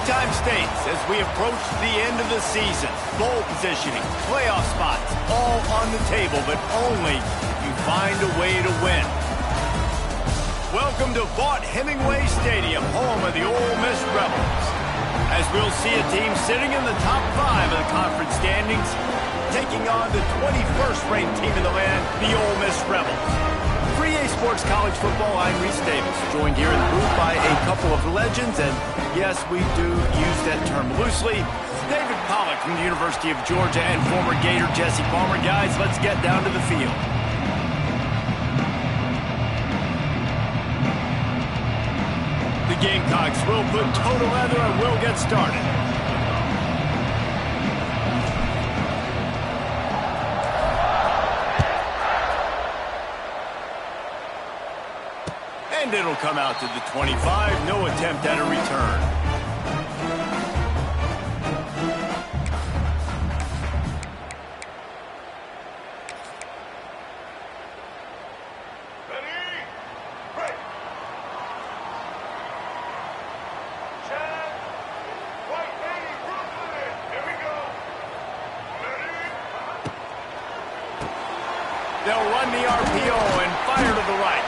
Time states as we approach the end of the season. Bowl positioning, playoff spots, all on the table, but only if you find a way to win. Welcome to Vaught-Hemingway Stadium, home of the Ole Miss Rebels. As we'll see a team sitting in the top 5 of the conference standings, taking on the 21st ranked team in the land, the Ole Miss Rebels. For EA Sports College Football, I'm Reese Davis, joined here in the booth by a couple of legends, and yes, we do use that term loosely. David Pollack from the University of Georgia and former Gator Jesse Palmer. Guys, let's get down to the field. The Gamecocks will put toe to leather and will get started. And it'll come out to the 25. No attempt at a return. They'll run the RPO and fire to the right.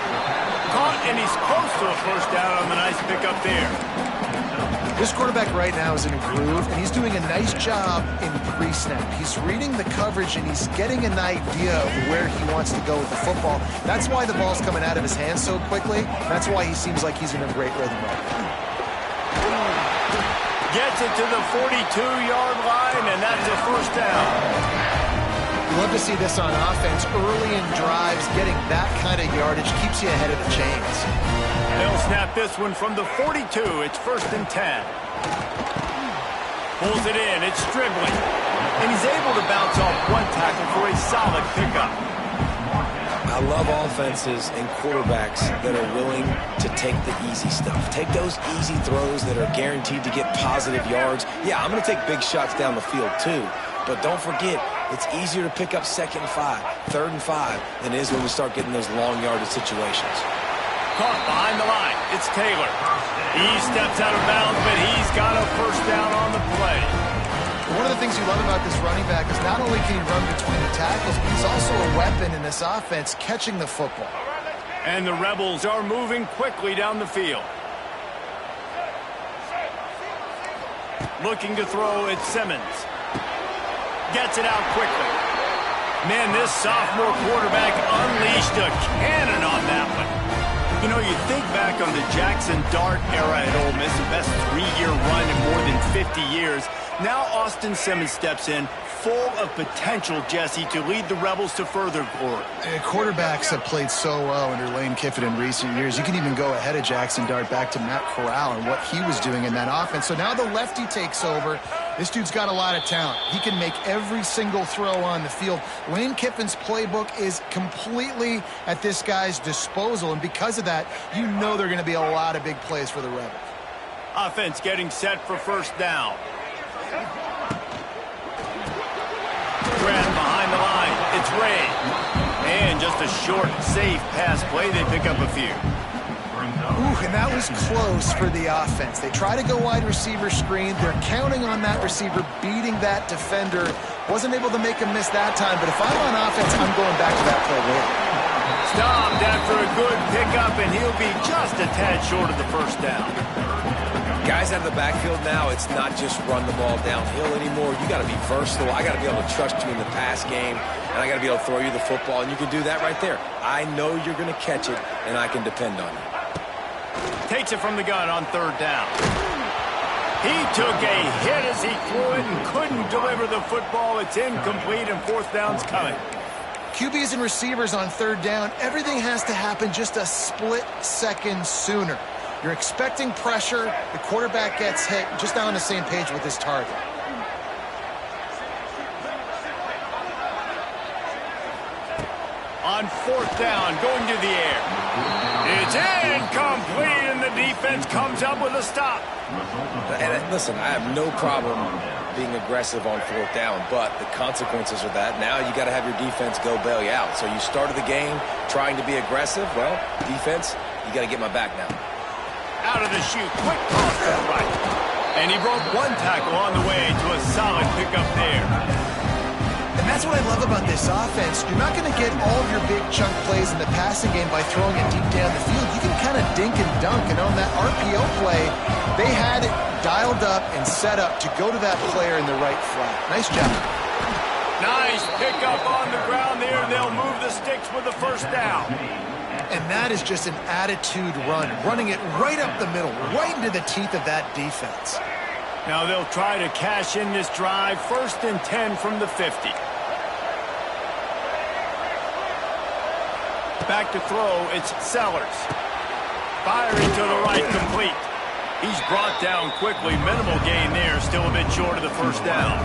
Caught, and he's close to a first down on the nice pickup there. This quarterback right now is in a groove, and he's doing a nice job in pre-snap. He's reading the coverage, and he's getting an idea of where he wants to go with the football. That's why the ball's coming out of his hands so quickly. That's why he seems like he's in a great rhythm right now. Gets it to the 42-yard line, and that's a first down. You love to see this on offense. Early in drives, getting that kind of yardage keeps you ahead of the chains. They'll snap this one from the 42. It's 1st and 10. Pulls it in. It's Stribley. And he's able to bounce off one tackle for a solid pickup. I love offenses and quarterbacks that are willing to take the easy stuff. Take those easy throws that are guaranteed to get positive yards. Yeah, I'm going to take big shots down the field too. But don't forget, it's easier to pick up 2nd and 5, 3rd and 5 than it is when we start getting those long yardage situations. Caught behind the line. It's Taylor. He steps out of bounds, but he's got a first down on the play. One of the things you love about this running back is not only can he run between the tackles, but he's also a weapon in this offense, catching the football. And the Rebels are moving quickly down the field. Looking to throw, it's Simmons. Gets it out quickly. Man, this sophomore quarterback unleashed a cannon on that one. You know, you think back on the Jackson Dart era at Ole Miss, the best 3-year run in more than 50 years. Now Austin Simmons steps in, full of potential, Jesse, to lead the Rebels to further glory. Quarterbacks have played so well under Lane Kiffin in recent years. You can even go ahead of Jackson Dart back to Matt Corral and what he was doing in that offense. So now the lefty takes over. This dude's got a lot of talent. He can make every single throw on the field. Lane Kiffin's playbook is completely at this guy's disposal, and because of that, you know there are going to be a lot of big plays for the Rebels. Offense getting set for first down. Grab behind the line. It's Ray. And just a short, safe pass play. They pick up a few. Ooh, and that was close for the offense. They try to go wide receiver screen. They're counting on that receiver beating that defender. Wasn't able to make him miss that time, but if I'm on offense, I'm going back to that play later. Stopped after a good pickup, and he'll be just a tad short of the first down. Guys out of the backfield now, it's not just run the ball downhill anymore. You got to be versatile. I got to be able to trust you in the pass game, and I got to be able to throw you the football, and you can do that right there. I know you're going to catch it, and I can depend on you. Takes it from the gun on 3rd down. He took a hit as he threw it and couldn't deliver the football. It's incomplete, and 4th down's coming. QBs and receivers on 3rd down, everything has to happen just a split second sooner. You're expecting pressure, the quarterback gets hit, just not on the same page with his target. On 4th down, going to the air. It's incomplete, and the defense comes up with a stop. And listen, I have no problem being aggressive on 4th down, but the consequences of that, now you got to have your defense go bail you out. So you started the game trying to be aggressive. Well, defense, you got to get my back now. Out of the chute, quick toss to the right. And he broke one tackle on the way to a solid pickup there. And that's what I love about this offense. You're not going to get all of your big chunk plays in the passing game by throwing it deep down the field. You can kind of dink and dunk. And on that RPO play, they had it dialed up and set up to go to that player in the right flat. Nice job. Nice pickup on the ground there. They'll move the sticks with the first down. And that is just an attitude run, running it right up the middle, right into the teeth of that defense. Now they'll try to cash in this drive. 1st and 10 from the 50. Back to throw, it's Sellers. Firing to the right, complete. He's brought down quickly. Minimal gain there, still a bit short of the first down.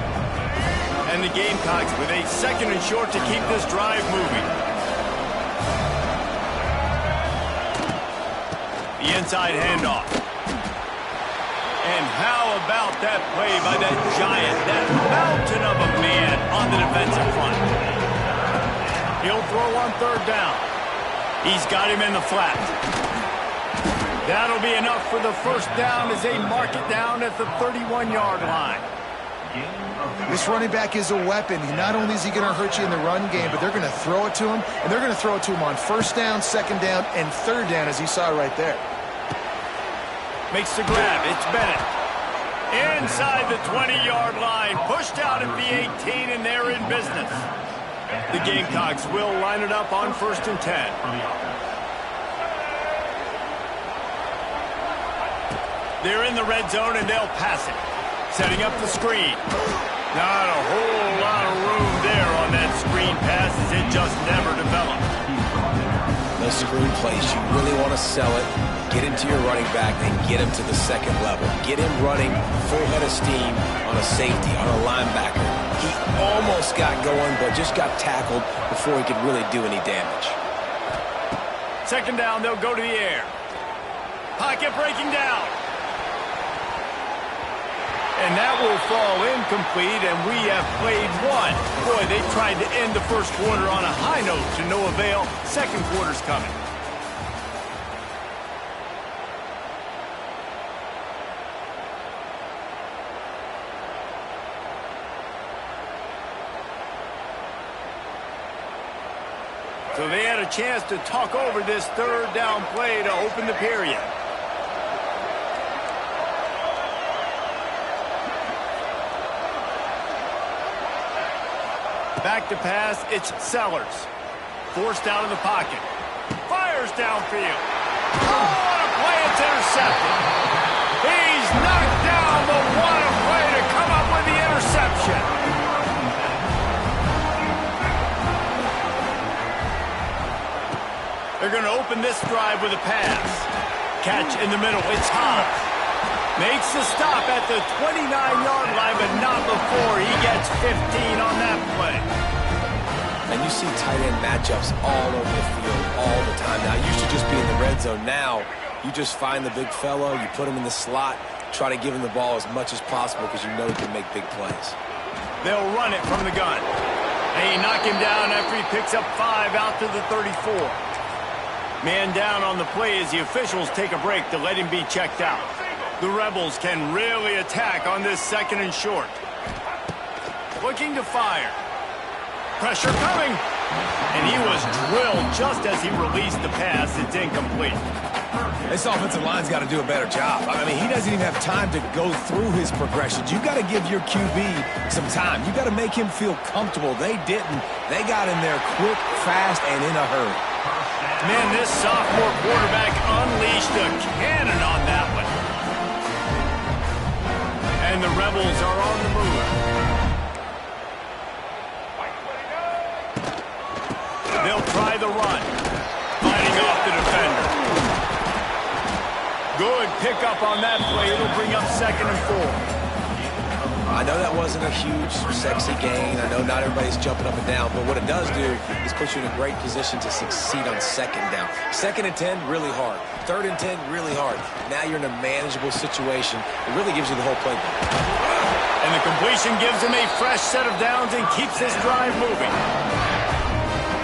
And the Gamecocks with a 2nd and short to keep this drive moving. The inside handoff. And how about that play by that giant, that mountain of a man on the defensive front? He'll throw on 3rd down. He's got him in the flat. That'll be enough for the first down as they mark it down at the 31-yard line. This running back is a weapon. Not only is he going to hurt you in the run game, but they're going to throw it to him, and they're going to throw it to him on 1st down, 2nd down, and 3rd down, as you saw right there. Makes the grab. It's Bennett. Inside the 20-yard line. Pushed out at the 18, and they're in business. The Gamecocks will line it up on 1st and 10. They're in the red zone, and they'll pass it. Setting up the screen. Not a whole lot of room there on that screen pass as it just never developed. Those screen plays, you really want to sell it, get into your running back, and get him to the 2nd level. Get him running full head of steam on a safety, on a linebacker. He almost got going, but just got tackled before he could really do any damage. 2nd down, they'll go to the air. Pocket breaking down. And that will fall incomplete, and we have played one. Boy, they tried to end the first quarter on a high note to no avail. 2nd quarter's coming. So they had a chance to talk over this 3rd down play to open the period. Back to pass, it's Sellers. Forced out of the pocket. Fires downfield. Oh, what a play, it's intercepted. He's knocked down, but what a play to come up with the interception. They're going to open this drive with a pass. Catch in the middle, it's Hobbs. Makes the stop at the 29-yard line, but not before he gets 15 on that play. And you see tight end matchups all over the field all the time. Now, it used to just be in the red zone. Now, you just find the big fellow, you put him in the slot, try to give him the ball as much as possible because you know he can make big plays. They'll run it from the gun. And he knock him down after he picks up 5 out to the 34. Man down on the play as the officials take a break to let him be checked out. The Rebels can really attack on this 2nd and short. Looking to fire. Pressure coming. And he was drilled just as he released the pass. It's incomplete. This offensive line's got to do a better job. I mean, he doesn't even have time to go through his progressions. You got to give your QB some time. You got to make him feel comfortable. They didn't. They got in there quick, fast, and in a hurry. Man, this sophomore quarterback unleashed a cannon on that one. And the Rebels are on the move. They'll try the run. Fighting off the defender. Good pickup on that play. It'll bring up 2nd and 4. I know that wasn't a huge, sexy gain. I know not everybody's jumping up and down, but what it does do is put you in a great position to succeed on 2nd down. 2nd and 10, really hard. 3rd and 10, really hard. Now you're in a manageable situation. It really gives you the whole playbook. And the completion gives him a fresh set of downs and keeps this drive moving.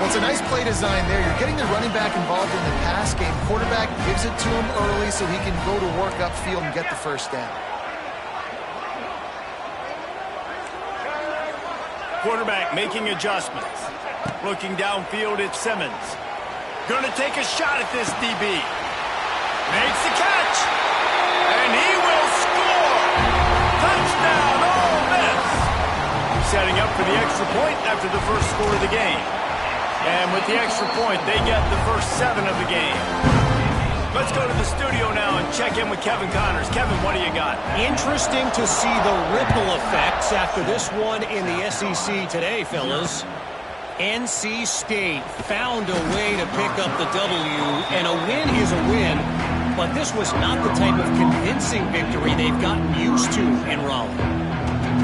Well, it's a nice play design there. You're getting the running back involved in the pass game. Quarterback gives it to him early so he can go to work upfield and get the first down. quarterback making adjustments. Looking downfield at Simmons. Gonna take a shot at this DB. Makes the catch. And he will score. Touchdown, Ole Miss. Setting up for the extra point after the first score of the game. And with the extra point, they get the first 7 of the game. Let's go to the studio now and check in with Kevin Connors. Kevin, what do you got? Interesting to see the ripple effects after this one in the SEC today, fellas. NC State found a way to pick up the W, and a win is a win, but this was not the type of convincing victory they've gotten used to in Raleigh.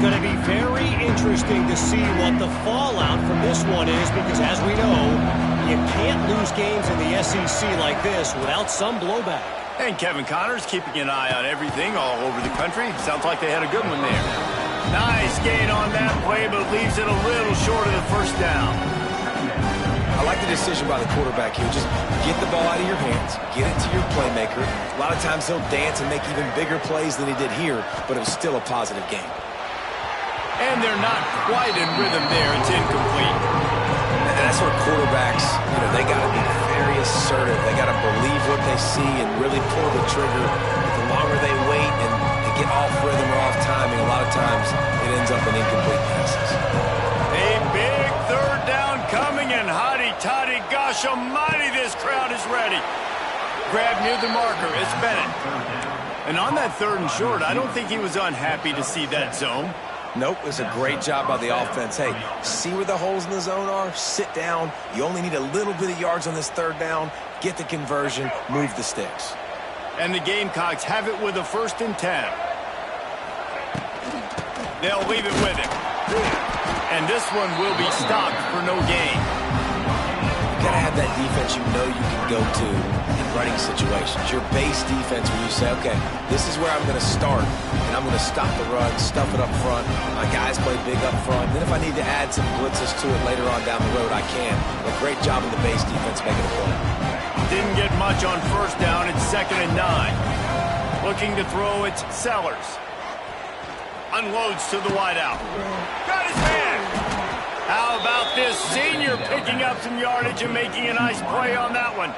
Going to be very interesting to see what the fallout from this one is, because as we know, you can't lose games in the SEC like this without some blowback. And Kevin Connors keeping an eye on everything all over the country. Sounds like they had a good one there. Nice gain on that play, but leaves it a little short of the first down. I like the decision by the quarterback here. Just get the ball out of your hands, get it to your playmaker. A lot of times he'll dance and make even bigger plays than he did here, but it was still a positive game. And they're not quite in rhythm there. It's incomplete. And that's where quarterbacks, they got to be very assertive. They got to believe what they see and really pull the trigger. But the longer they wait and they get off rhythm or off timing, a lot of times it ends up in incomplete passes. A big third down coming, and hotty-toddy, gosh almighty, this crowd is ready. Grab near the marker. It's Bennett. And on that 3rd and short, I don't think he was unhappy to see that zone. Nope, it was a great job by the offense. Hey, see where the holes in the zone are? Sit down. You only need a little bit of yards on this 3rd down. Get the conversion. Move the sticks. And the Gamecocks have it with a 1st and 10. They'll leave it with him. And this one will be stopped for no gain. You gotta have that defense you know you can go to in running situations. Your base defense where you say, okay, this is where I'm gonna start, and I'm gonna stop the run, stuff it up front. My guys play big up front. Then if I need to add some blitzes to it later on down the road, I can. But great job of the base defense making a play. Didn't get much on 1st down. It's 2nd and 9. Looking to throw, it's Sellers. Unloads to the wideout. Got his man. How about this senior picking up some yardage and making a nice play on that one?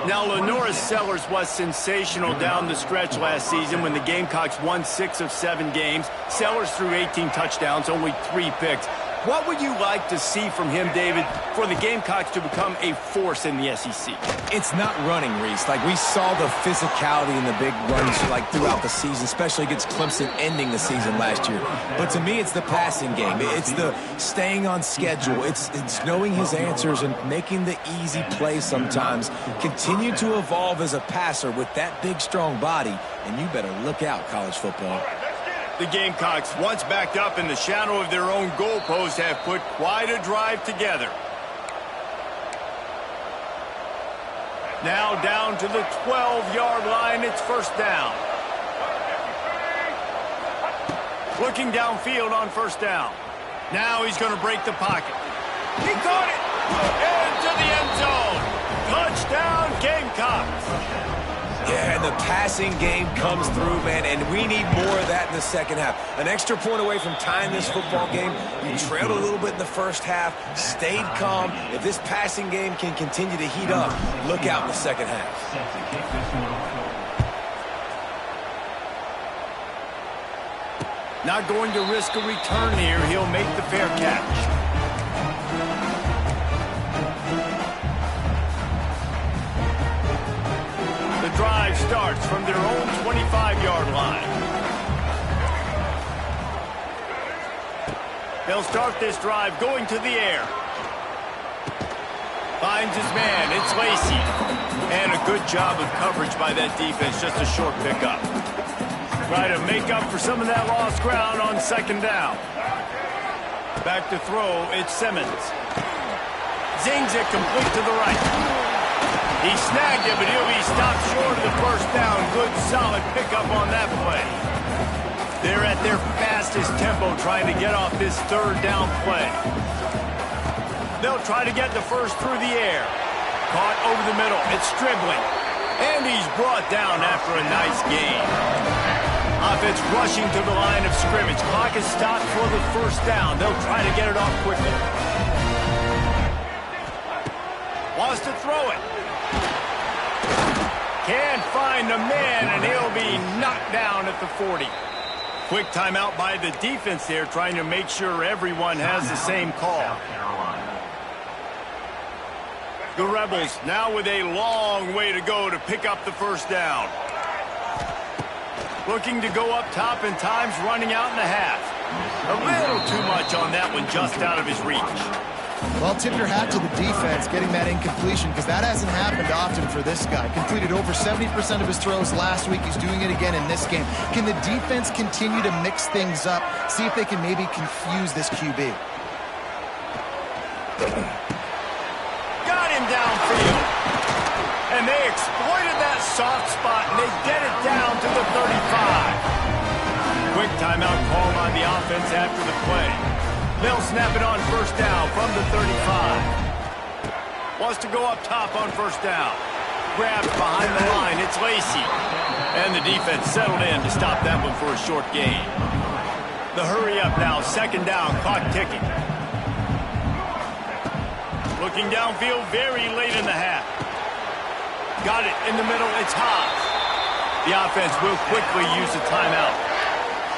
Now, Lenoris Sellers was sensational down the stretch last season when the Gamecocks won 6 of 7 games. Sellers threw 18 touchdowns, only 3 picks. What would you like to see from him, David, for the Gamecocks to become a force in the SEC? It's not running, Reese. Like, we saw the physicality in the big runs, throughout the season, especially against Clemson ending the season last year. But to me, it's the passing game. It's the staying on schedule. It's knowing his answers and making the easy plays sometimes. Continue to evolve as a passer with that big, strong body, and you better look out, college football. The Gamecocks, once backed up in the shadow of their own goalpost, have put quite a drive together. Now down to the 12-yard line. It's 1st down. Looking downfield on 1st down. Now he's going to break the pocket. He caught it! Into the end zone. Touchdown, Gamecocks. Yeah, and the passing game comes through, man, and we need more of that in the 2nd half. An extra point away from tying this football game. You trailed a little bit in the 1st half, stayed calm. If this passing game can continue to heat up, look out in the 2nd half. Not going to risk a return here. He'll make the fair catch. The drive starts from their own 25-yard line. They'll start this drive going to the air. Finds his man. It's Lacey. And a good job of coverage by that defense. Just a short pickup. Try to make up for some of that lost ground on 2nd down. Back to throw. It's Simmons. Zings it complete to the right. He snagged it, but he'll be stopped short of the 1st down. Good, solid pickup on that play. They're at their fastest tempo trying to get off this 3rd down play. They'll try to get the first through the air. Caught over the middle. It's Stribling. And he's brought down after a nice gain. Offense rushing to the line of scrimmage. Clock is stopped for the first down. They'll try to get it off quickly. Wants to throw it. Can't find the man, and he'll be knocked down at the 40. Quick timeout by the defense there, trying to make sure everyone has the same call. The Rebels now with a long way to go to pick up the first down. Looking to go up top, and time's running out in the half. A little too much on that one, just out of his reach. Well, tip your hat to the defense getting that incompletion, because that hasn't happened often for this guy. Completed over 70% of his throws last week. He's doing it again in this game. Can the defense continue to mix things up, see if they can maybe confuse this QB? Got him downfield. And they exploited that soft spot, and they get it down to the 35. Quick timeout called on the offense after the play. They'll snap it on first down from the 35. Wants to go up top on first down. Grabs behind the line. It's Lacy. And the defense settled in to stop that one for a short gain. The hurry up now. Second down. Clock ticking. Looking downfield very late in the half. Got it in the middle. It's Haas. The offense will quickly use a timeout.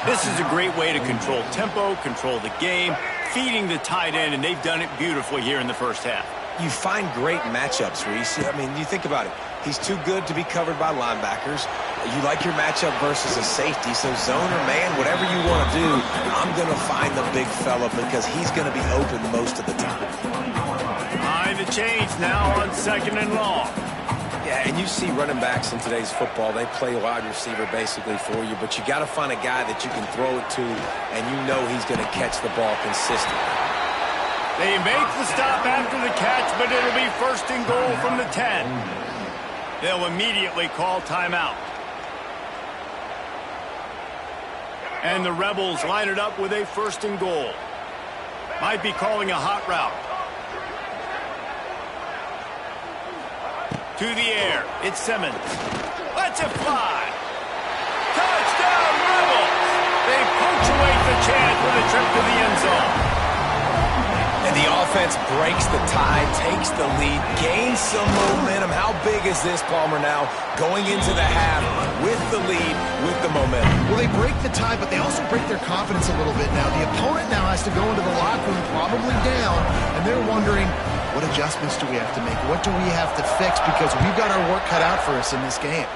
This is a great way to control tempo, control the game, feeding the tight end, and they've done it beautifully here in the first half. You find great matchups, Reese. I mean, you think about it. He's too good to be covered by linebackers. You like your matchup versus a safety, so zone or man, whatever you want to do, I'm going to find the big fella because he's going to be open most of the time. Behind the chains now on second and long. Yeah, and you see running backs in today's football, they play wide receiver basically for you, but you got to find a guy that you can throw it to, and you know he's going to catch the ball consistently. They make the stop after the catch, but it'll be first and goal from the 10. They'll immediately call timeout. And the Rebels line it up with a first and goal. Might be calling a hot route. To the air, it's Simmons. Lets it fly. Touchdown, Rebels! They punctuate the chance with a trip to the end zone. And the offense breaks the tie, takes the lead, gains some momentum. How big is this, Palmer, now going into the half with the lead, with the momentum? Well, they break the tie, but they also break their confidence a little bit now. The opponent now has to go into the locker room probably down, and they're wondering, what adjustments do we have to make? What do we have to fix? Because we've got our work cut out for us in this game.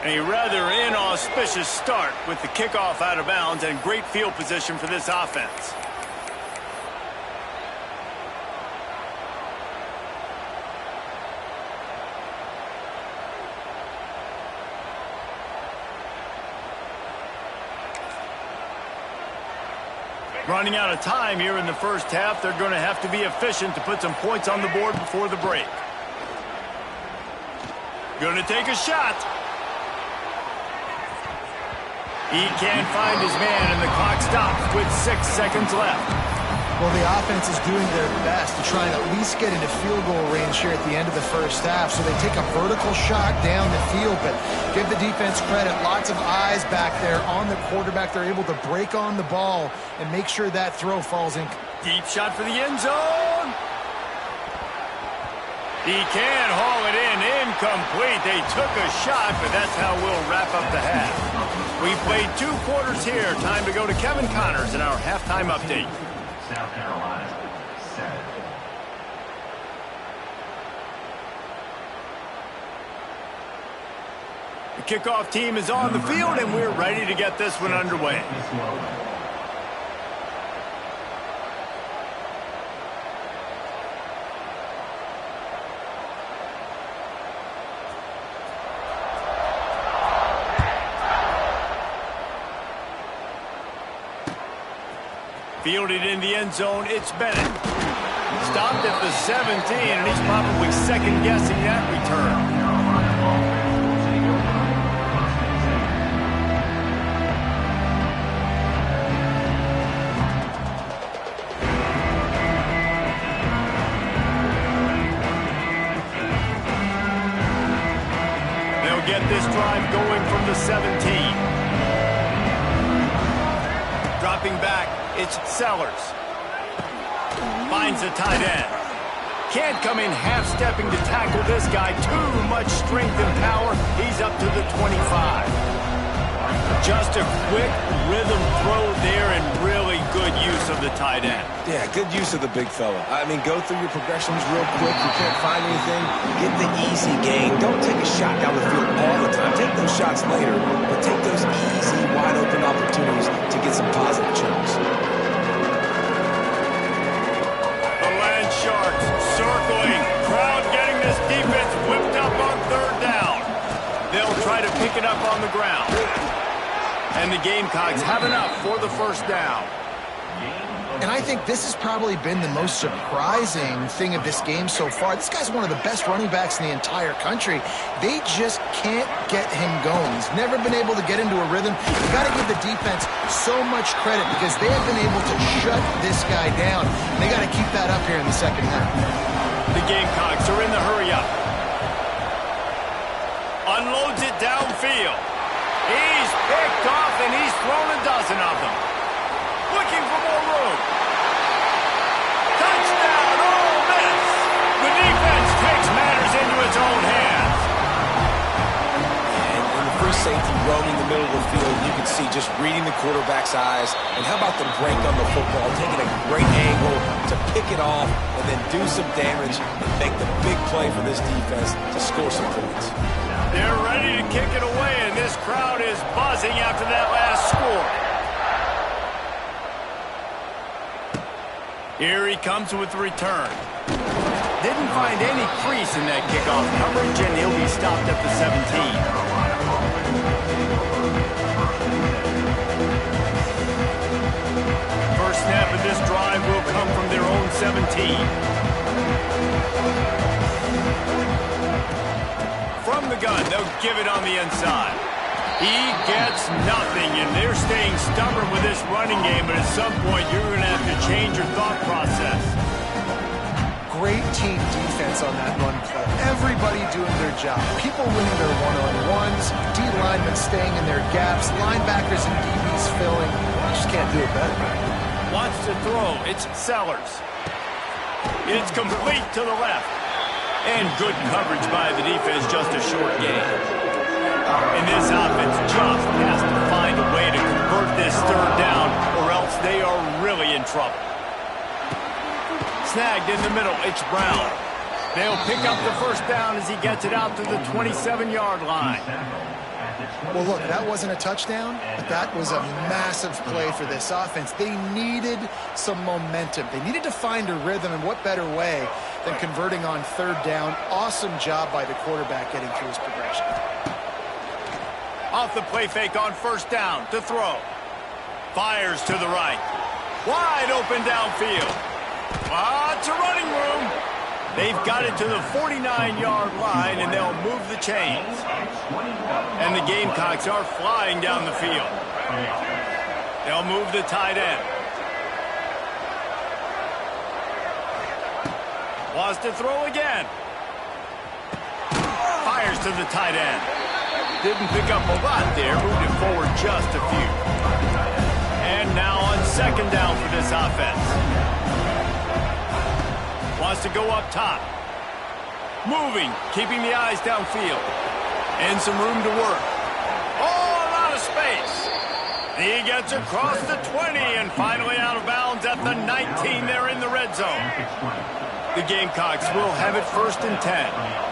A rather inauspicious start with the kickoff out of bounds and great field position for this offense. Running out of time here in the first half. They're going to have to be efficient to put some points on the board before the break. Going to take a shot. He can't find his man, and the clock stops with 6 seconds left. Well, the offense is doing their best to try and at least get into field goal range here at the end of the first half. So they take a vertical shot down the field, but give the defense credit. Lots of eyes back there on the quarterback. They're able to break on the ball and make sure that throw falls in. Deep shot for the end zone. He can haul it in. Incomplete. They took a shot, but that's how we'll wrap up the half. We played 2 quarters here. Time to go to Kevin Connors in our halftime update. South Carolina, 7. The kickoff team is on the field, and we're ready to get this one underway. Fielded in the end zone, it's Bennett. Stopped at the 17, and he's probably second-guessing that return. They'll get this drive going from the 17. It's Sellers. Finds the tight end. Can't come in half-stepping to tackle this guy. Too much strength and power. He's up to the 25. Just a quick rhythm throw there and really good use of the tight end. Yeah, good use of the big fella. I mean, go through your progressions real quick. You can't find anything. Get the easy gain. Don't take a shot down the field all the time. Take those shots later, but take those easy, wide-open opportunities to get some positive chunks. The Land Sharks circling. Crowd getting this defense whipped up on third down. They'll try to pick it up on the ground. And the Gamecocks have enough for the first down. And I think this has probably been the most surprising thing of this game so far. This guy's one of the best running backs in the entire country. They just can't get him going. He's never been able to get into a rhythm. You got to give the defense so much credit because they have been able to shut this guy down. And they got to keep that up here in the second half. The Gamecocks are in the hurry-up. Unloads it downfield. He's picked off, and he's thrown a dozen of them. Looking for more room. Touchdown, Ole Miss. The defense takes matters into its own hands. And in the free safety roaming the middle of the field, you can see just reading the quarterback's eyes. And how about the break on the football, taking a great angle to pick it off and then do some damage and make the big play for this defense to score some points. They're ready to kick it away, and this crowd is buzzing after that last score. Here he comes with the return. Didn't find any crease in that kickoff coverage, and he'll be stopped at the 17. First snap of this drive will come from their own 17. From the gun, they'll give it on the inside. He gets nothing, and they're staying stubborn with this running game, but at some point you're going to have to change your thought process. Great team defense on that run play. Everybody doing their job. People winning their one-on-ones, D-linemen staying in their gaps, linebackers and DBs filling. You just can't do it better. Wants to throw. It's Sellers. It's complete to the left. And good coverage by the defense, just a short gain. And this offense just has to find a way to convert this third down, or else they are really in trouble. Snagged in the middle, it's Brown. They'll pick up the first down as he gets it out to the 27-yard line. Well, look, that wasn't a touchdown, but that was a massive play for this offense. They needed some momentum. They needed to find a rhythm, and what better way than converting on third down. Awesome job by the quarterback getting through his progression. Off the play fake on first down to throw. Fires to the right. Wide open downfield. Lots of running room. They've got it to the 49-yard line, and they'll move the chains. And the Gamecocks are flying down the field. They'll move the tight end. Wants to throw again. Fires to the tight end. Didn't pick up a lot there. Moved it forward just a few. And now on second down for this offense. Wants to go up top. Moving, keeping the eyes downfield. And some room to work. Oh, a lot of space. He gets across the 20 and finally out of bounds at the 19. They're in the red zone. The Gamecocks will have it first and 10.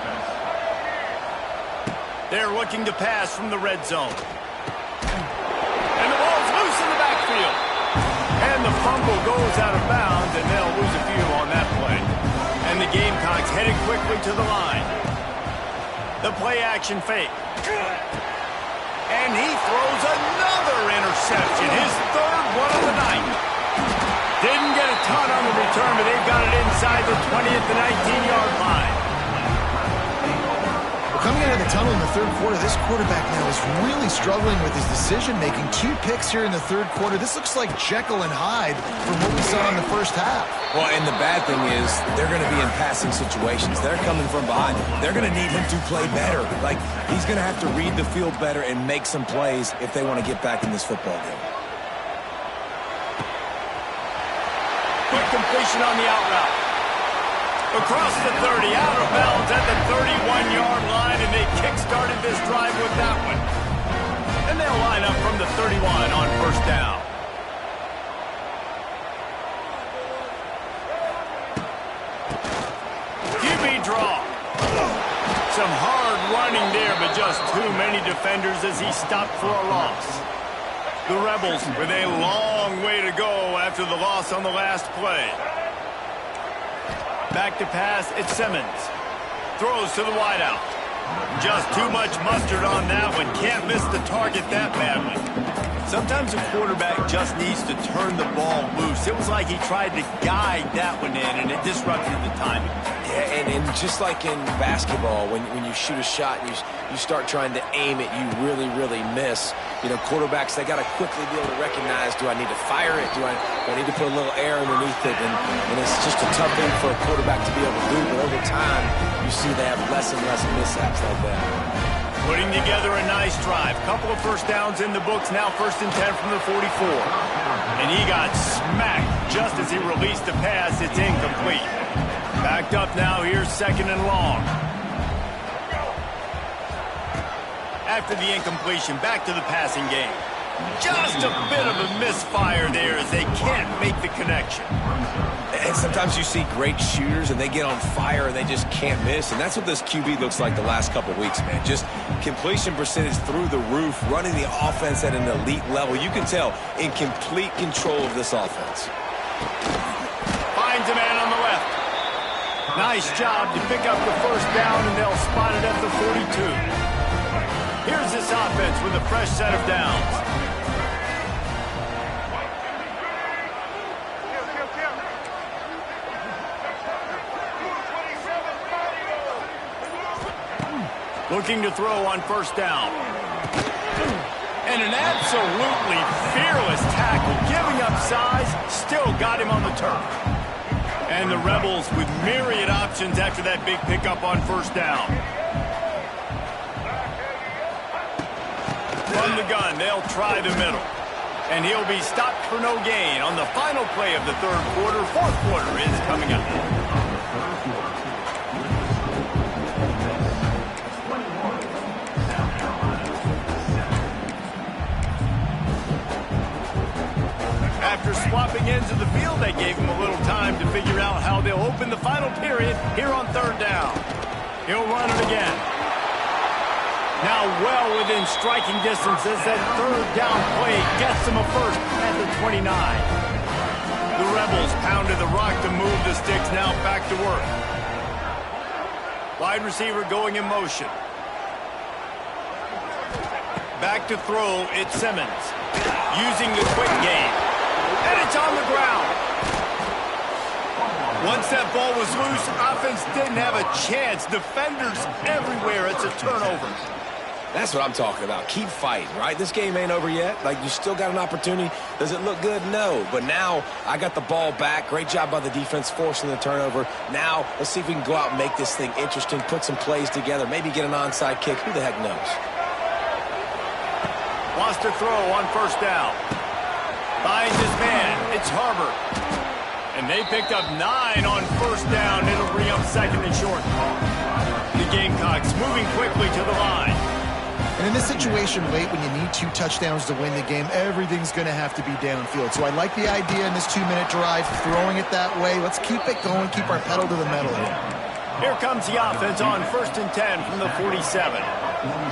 They're looking to pass from the red zone. And the ball's loose in the backfield. And the fumble goes out of bounds, and they'll lose a few on that play. And the Gamecocks headed quickly to the line. The play action fake. And he throws another interception, his third one of the night. Didn't get a ton on the return, but they've got it inside the 20 at the 19-yard line. Coming out of the tunnel in the third quarter, this quarterback now is really struggling with his decision-making. 2 picks here in the third quarter. This looks like Jekyll and Hyde from what we saw in the first half. Well, and the bad thing is they're going to be in passing situations. They're coming from behind. They're going to need him to play better. Like, he's going to have to read the field better and make some plays if they want to get back in this football game. Quick completion on the out route. Across the 30, out of bounds at the 31-yard line, and they kick-started this drive with that one. And they'll line up from the 31 on first down. QB draw. Some hard running there, but just too many defenders as he stopped for a loss. The Rebels with a long way to go after the loss on the last play. Back to pass, it's Simmons. Throws to the wideout. Just too much mustard on that one. Can't miss the target that badly. Sometimes a quarterback just needs to turn the ball loose. It was like he tried to guide that one in, and it disrupted the timing. Yeah, and just like in basketball, when you shoot a shot and you start trying to aim it, you really, really miss. You know, quarterbacks, they got to quickly be able to recognize, do I need to fire it? Do I need to put a little air underneath it? And it's just a tough thing for a quarterback to be able to do. But over time, you see they have less and less mishaps like that. Putting together a nice drive. Couple of first downs in the books. Now 1st and 10 from the 44. And he got smacked just as he released the pass. It's incomplete. Backed up now. Here's 2nd and long. After the incompletion, back to the passing game. Just a bit of a misfire there as they can't make the connection. And sometimes you see great shooters and they get on fire and they just can't miss. And that's what this QB looks like the last couple weeks, man. Just completion percentage through the roof, running the offense at an elite level. You can tell in complete control of this offense. Finds a man on the left. Nice job to pick up the first down, and they'll spot it at the 42. Here's this offense with a fresh set of downs. Looking to throw on first down. And an absolutely fearless tackle, giving up size, still got him on the turf. And the Rebels with myriad options after that big pickup on first down. From the gun, they'll try the middle. And he'll be stopped for no gain on the final play of the 3rd quarter. 4th quarter is coming up. After swapping ends of the field, they gave him a little time to figure out how they'll open the final period here on 3rd down. He'll run it again. Now well within striking distance as that 3rd down play gets him a first at the 29. The Rebels pounded the rock to move the sticks, now back to work. Wide receiver going in motion. Back to throw, it's Simmons. Using the quick game. And it's on the ground. Once that ball was loose, offense didn't have a chance. Defenders everywhere. It's a turnover. That's what I'm talking about. Keep fighting, right? This game ain't over yet. Like, you still got an opportunity. Does it look good? No. But now I got the ball back. Great job by the defense forcing the turnover. Now let's see if we can go out and make this thing interesting, put some plays together, maybe get an onside kick. Who the heck knows? Wants to throw on first down. Finds his man. It's Harbor. And they picked up 9 on first down. It'll bring up 2nd and short. The Gamecocks moving quickly to the line. And in this situation late, when you need 2 touchdowns to win the game, everything's going to have to be downfield. So I like the idea in this 2-minute drive, throwing it that way. Let's keep it going, keep our pedal to the metal here. Here comes the offense on 1st and 10 from the 47.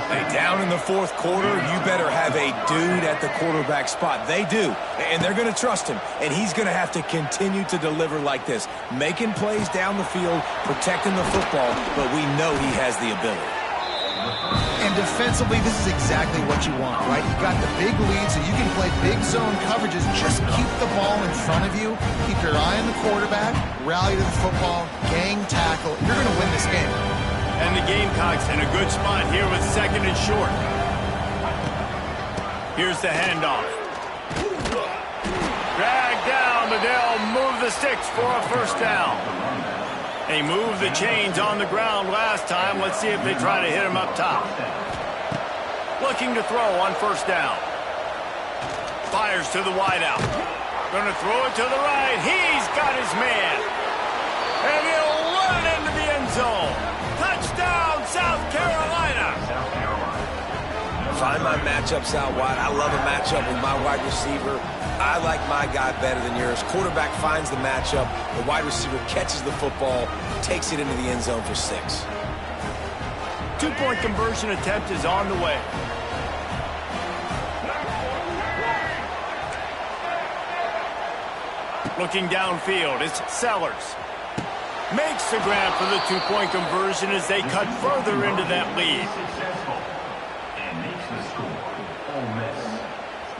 Hey, down in the 4th quarter, you better have a dude at the quarterback spot. They do, and they're going to trust him, and he's going to have to continue to deliver like this, making plays down the field, protecting the football, but we know he has the ability. And defensively, this is exactly what you want, right? You got the big lead, so you can play big zone coverages. Just keep the ball in front of you. Keep your eye on the quarterback. Rally to the football. Gang tackle. You're going to win this game. And the Gamecocks in a good spot here with 2nd and short. Here's the handoff. Dragged down, but they'll move the sticks for a first down. They moved the chains on the ground last time. Let's see if they try to hit him up top. Looking to throw on first down. Fires to the wideout. Gonna throw it to the right. He's got his man. And he'll run it into the end zone. Touchdown, South Carolina. Find my matchups out wide. I love a matchup with my wide receiver. I like my guy better than yours. Quarterback finds the matchup. The wide receiver catches the football, takes it into the end zone for 6. Two-point conversion attempt is on the way. Looking downfield, it's Sellers. Makes the grab for the two-point conversion as they cut further into that lead. Successful. And makes the score. Ole Miss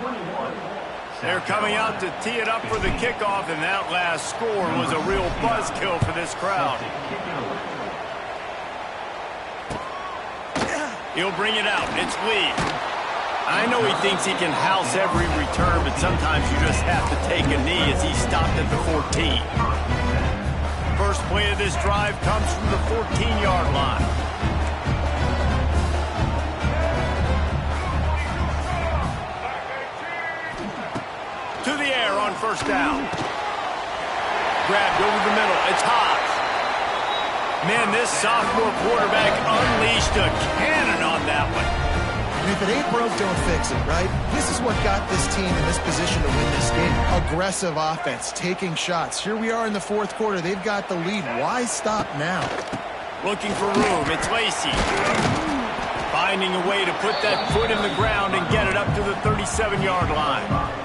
21. They're coming out to tee it up for the kickoff, and that last score was a real buzzkill for this crowd. He'll bring it out. It's Lee. I know he thinks he can house every return, but sometimes you just have to take a knee as he stopped at the 14. First play of this drive comes from the 14-yard line. To the air on first down. Grabbed over the middle. It's Haas. Man, this sophomore quarterback unleashed a cannon on that one. And if it ain't broke, don't fix it, right? This is what got this team in this position to win this game. Aggressive offense, taking shots. Here we are in the fourth quarter. They've got the lead. Why stop now? Looking for room. It's Lacey. Finding a way to put that foot in the ground and get it up to the 37-yard line.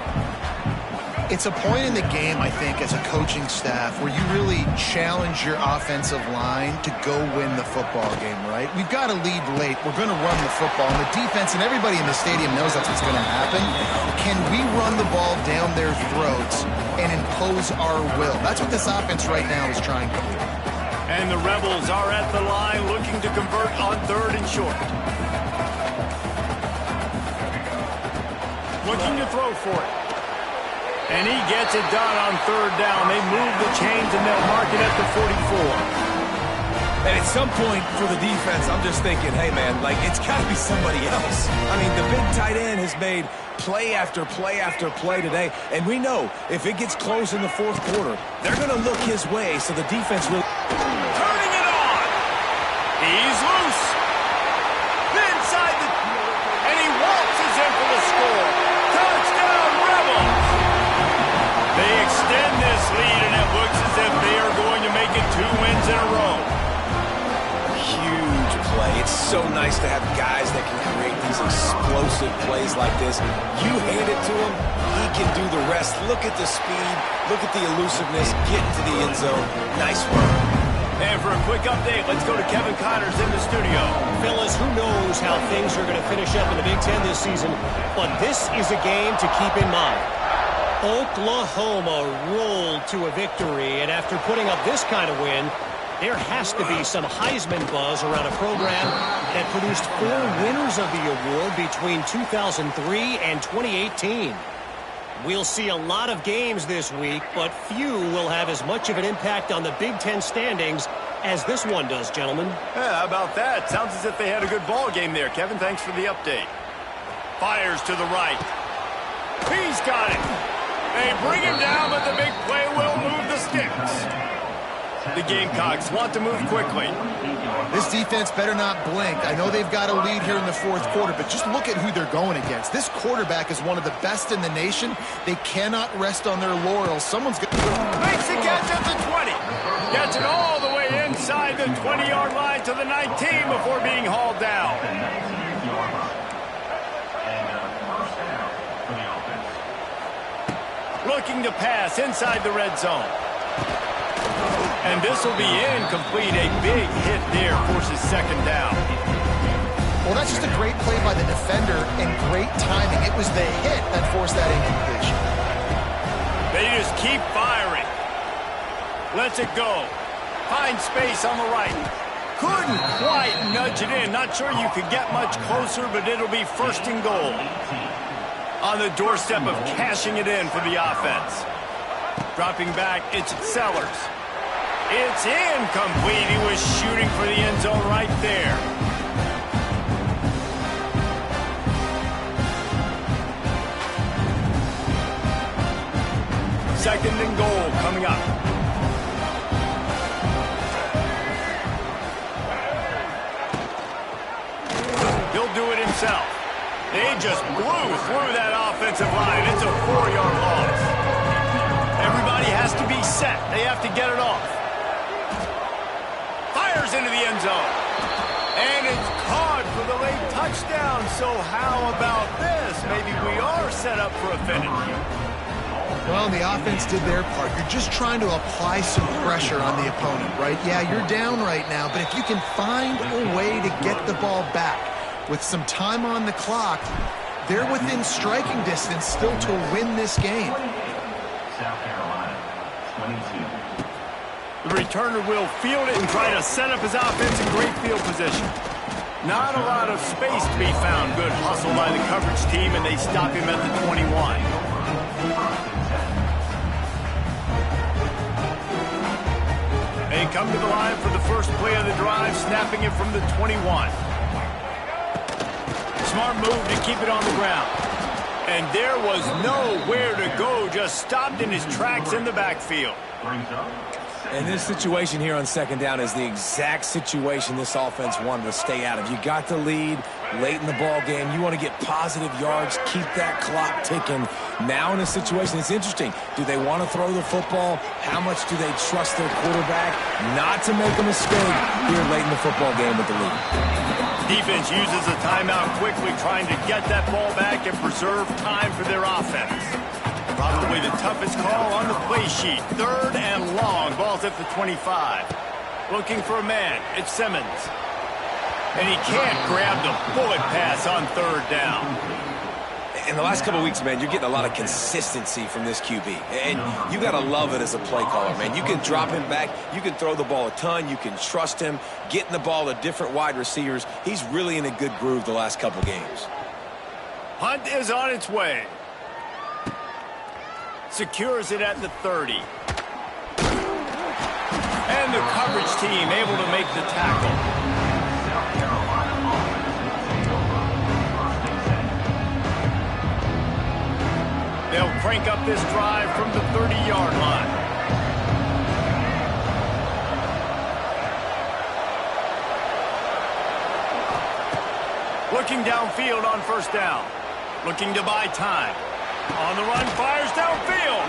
It's a point in the game, I think, as a coaching staff where you really challenge your offensive line to go win the football game, right? We've got to lead late. We're going to run the football. And the defense and everybody in the stadium knows that's what's going to happen. Can we run the ball down their throats and impose our will? That's what this offense right now is trying to do. And the Rebels are at the line looking to convert on 3rd and short. Looking to throw for it. And he gets it done on 3rd down. They move the chains and they'll mark it at the 44. And at some point for the defense, I'm just thinking, hey, man, like, it's got to be somebody else. I mean, the big tight end has made play after play after play today. And we know if it gets close in the fourth quarter, they're going to look his way, so the defense will... Turning it on. He's loose. Inside the... And he waltzes in for the score. Touchdown, Rebels. They extend this lead, and it looks as if they are going to make it 2 wins in a row. Huge play. It's so nice to have guys that can create these explosive plays like this. You hand it to him, he can do the rest. Look at the speed. Look at the elusiveness. Get into the end zone. Nice work. And for a quick update, let's go to Kevin Connors in the studio. Fellas, who knows how things are going to finish up in the Big Ten this season, but this is a game to keep in mind. Oklahoma rolled to a victory, and after putting up this kind of win, there has to be some Heisman buzz around a program that produced 4 winners of the award between 2003 and 2018. We'll see a lot of games this week, but few will have as much of an impact on the Big Ten standings as this one does, gentlemen. Yeah, how about that? Sounds as if they had a good ball game there. Kevin, thanks for the update. Fires to the right. He's got it. They bring him down, but the big play will move the sticks. The Gamecocks want to move quickly. This defense better not blink. I know they've got a lead here in the fourth quarter, but just look at who they're going against. This quarterback is one of the best in the nation. They cannot rest on their laurels. Someone's going to... Makes the catch at the 20. Gets it all the way inside the 20-yard line to the 19 before being hauled down. Looking to pass inside the red zone. And this will be incomplete. A big hit there forces 2nd down. Well, that's just a great play by the defender and great timing. It was the hit that forced that incompletion. They just keep firing. Lets it go. Finds space on the right. Couldn't quite nudge it in. Not sure you could get much closer, but it'll be 1st and goal. On the doorstep of cashing it in for the offense. Dropping back, it's Sellers. It's incomplete. He was shooting for the end zone right there. Second and goal coming up. He'll do it himself. They just blew through that offensive line. It's a 4-yard loss. Everybody has to be set. They have to get it off. Fires into the end zone. And it's caught for the late touchdown. So how about this? Maybe we are set up for a finish. Well, the offense did their part. You're just trying to apply some pressure on the opponent, right? Yeah, you're down right now, but if you can find a way to get the ball back with some time on the clock, they're within striking distance still to win this game. South Carolina, 22. The returner will field it and try to set up his offense in great field position. Not a lot of space to be found. Good hustle by the coverage team, and they stop him at the 21. They come to the line for the first play of the drive, snapping it from the 21. Smart move to keep it on the ground. And there was nowhere to go, just stopped in his tracks in the backfield. And this situation here on second down is the exact situation this offense wanted to stay out of. You got the lead late in the ball game. You want to get positive yards, keep that clock ticking. Now in a situation, it's interesting. Do they want to throw the football? How much do they trust their quarterback not to make a mistake here late in the football game with the lead? Defense uses a timeout quickly, trying to get that ball back and preserve time for their offense. Probably the toughest call on the play sheet. Third and long. Ball's at the 25. Looking for a man. It's Simmons. And he can't grab the bullet pass on third down. In the last couple of weeks, man, you're getting a lot of consistency from this QB. And you got to love it as a play caller, man. You can drop him back. You can throw the ball a ton. You can trust him. Getting the ball to different wide receivers. He's really in a good groove the last couple games. Hunt is on its way. Secures it at the 30. And the coverage team able to make the tackle. They'll crank up this drive from the 30-yard line. Looking downfield on first down. Looking to buy time. On the run, fires downfield.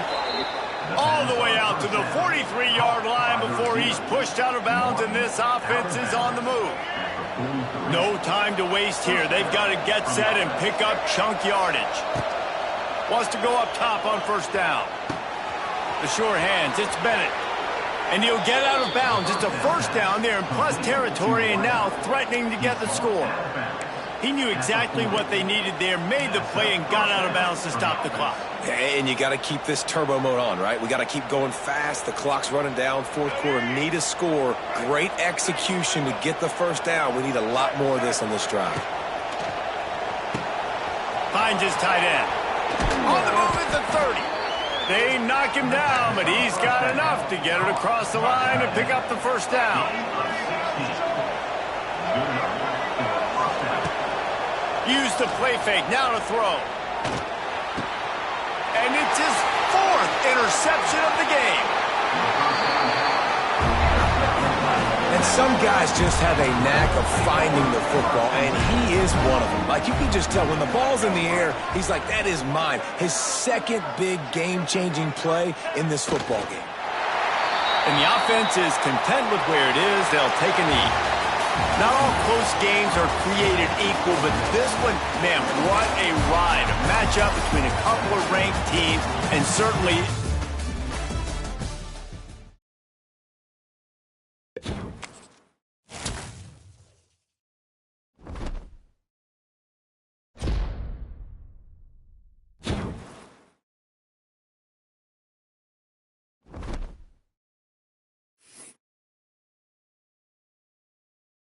All the way out to the 43-yard line before he's pushed out of bounds, and this offense is on the move. No time to waste here. They've got to get set and pick up chunk yardage. Wants to go up top on first down. The sure hands, it's Bennett. And he'll get out of bounds. It's a first down there in plus territory, and now threatening to get the score. He knew exactly what they needed there, made the play, and got out of bounds to stop the clock. And you got to keep this turbo mode on, right? We got to keep going fast. The clock's running down. Fourth quarter, need a score. Great execution to get the first down. We need a lot more of this on this drive. Finds his tight end. On the move at the 30. They knock him down, but he's got enough to get it across the line and pick up the first down. Use the play fake, now to throw. And it's his fourth interception of the game. And some guys just have a knack of finding the football, and he is one of them. Like, you can just tell when the ball's in the air, he's like, that is mine. His second big game-changing play in this football game. And the offense is content with where it is. They'll take a knee. Not all close games are created equal, but this one, man, what a ride. A matchup between a couple of ranked teams, and certainly